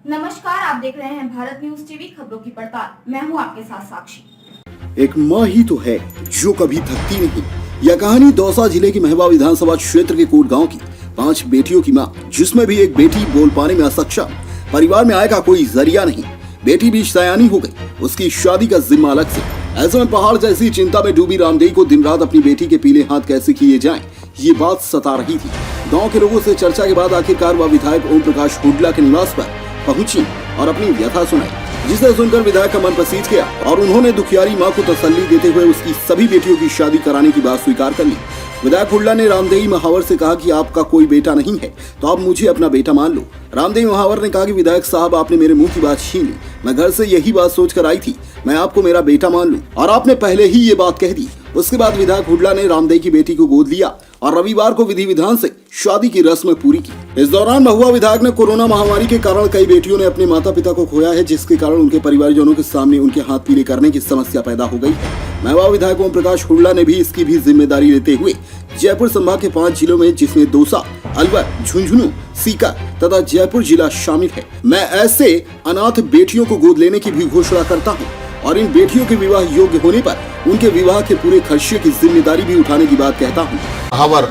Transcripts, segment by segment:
नमस्कार, आप देख रहे हैं भारत न्यूज टीवी खबरों की पड़ताल। मैं हूं आपके साथ साक्षी। एक माँ ही तो है जो कभी थकती नहीं। यह कहानी दौसा जिले की महबा विधानसभा क्षेत्र के कोट गांव की 5 बेटियों की माँ, जिसमें भी एक बेटी बोल पाने में असक्षम, परिवार में आय का कोई जरिया नहीं, बेटी भी सयानी हो गई, उसकी शादी का जिम्मा अलग से। ऐसे में पहाड़ जैसी चिंता में डूबी रामदेई को दिन रात अपनी बेटी के पीले हाथ कैसे किए जाएं, ये बात सता रही थी। गांव के लोगों से चर्चा के बाद आखिरकार वह विधायक ओम प्रकाश हुड्डा के निवास पर पहुंची और अपनी व्यथा सुनाई, जिसे सुनकर विधायक का मन प्रसीद किया और उन्होंने दुखियारी मां को तसल्ली देते हुए उसकी सभी बेटियों की शादी कराने की बात स्वीकार कर ली। विधायक हुड्डा ने रामदेई महावर से कहा कि आपका कोई बेटा नहीं है तो आप मुझे अपना बेटा मान लो। रामदेई महावर ने कहा कि विधायक साहब, आपने मेरे मुंह की बात छीन ली, मैं घर से यही बात सोच कर आई थी, मैं आपको मेरा बेटा मान लूं, और आपने पहले ही ये बात कह दी। उसके बाद विधायक हुड्डा ने रामदेई की बेटी को गोद लिया और रविवार को विधि विधान से शादी की रस्म पूरी की। इस दौरान महुआ विधायक ने कोरोना महामारी के कारण कई बेटियों ने अपने माता पिता को खोया है, जिसके कारण उनके परिवारजनों के सामने उनके हाथ पीले करने की समस्या पैदा हो गई है। महुआ विधायक ओम प्रकाश हुड्डा ने भी इसकी भी जिम्मेदारी लेते हुए जयपुर संभाग के 5 जिलों में, जिसमें दौसा, अलवर, झुंझुनू, सीकर तथा जयपुर जिला शामिल है, मैं ऐसे अनाथ बेटियों को गोद लेने की भी घोषणा करता हूँ और इन बेटियों के विवाह योग्य होने पर उनके विवाह के पूरे खर्चे की जिम्मेदारी भी उठाने की बात कहता हूँ। महावर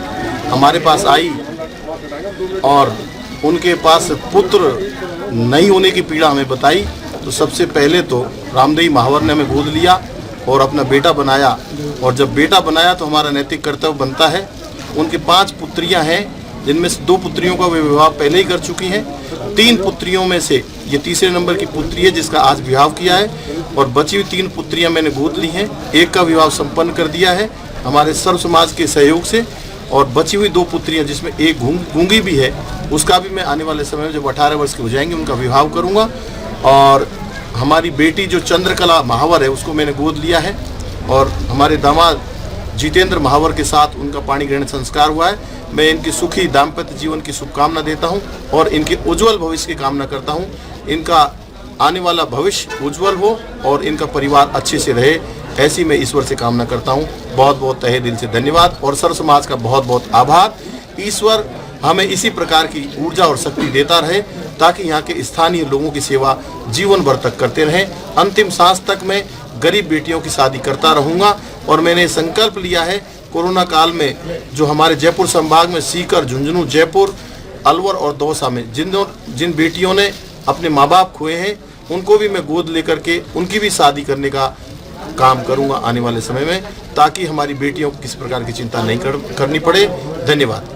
हमारे पास आई और उनके पास पुत्र नहीं होने की पीड़ा हमें बताई, तो सबसे पहले तो रामदेई महावर ने हमें गोद लिया और अपना बेटा बनाया, और जब बेटा बनाया तो हमारा नैतिक कर्तव्य बनता है। उनकी 5 पुत्रियां हैं, जिनमें से 2 पुत्रियों का वे विवाह पहले ही कर चुकी हैं। 3 पुत्रियों में से ये तीसरे नंबर की पुत्री है जिसका आज विवाह किया है, और बची हुई 3 पुत्रियां मैंने गोद ली हैं। एक का विवाह संपन्न कर दिया है हमारे सर्व समाज के सहयोग से, और बची हुई 2 पुत्रियां जिसमें एक गूंगी भी है, उसका भी मैं आने वाले समय में जब 18 वर्ष के हो जाएंगे उनका विवाह करूंगा। और हमारी बेटी जो चंद्रकला महावर है उसको मैंने गोद लिया है, और हमारे दामाद जितेंद्र महावर के साथ उनका पाणी ग्रहण संस्कार हुआ है। मैं इनकी सुखी दाम्पत्य जीवन की शुभकामना देता हूं और इनके उज्जवल भविष्य की कामना करता हूं। इनका आने वाला भविष्य उज्जवल हो और इनका परिवार अच्छे से रहे, ऐसी मैं ईश्वर से कामना करता हूं। बहुत बहुत तहे दिल से धन्यवाद और सर्व समाज का बहुत बहुत आभार। ईश्वर हमें इसी प्रकार की ऊर्जा और शक्ति देता रहे ताकि यहाँ के स्थानीय लोगों की सेवा जीवन भर तक करते रहें। अंतिम सांस तक मैं गरीब बेटियों की शादी करता रहूँगा, और मैंने संकल्प लिया है कोरोना काल में जो हमारे जयपुर संभाग में सीकर, झुंझुनू, जयपुर, अलवर और दौसा में जिन बेटियों ने अपने माँ बाप खोए हैं उनको भी मैं गोद लेकर के उनकी भी शादी करने का काम करूंगा आने वाले समय में, ताकि हमारी बेटियों को किसी प्रकार की चिंता नहीं करनी पड़े। धन्यवाद।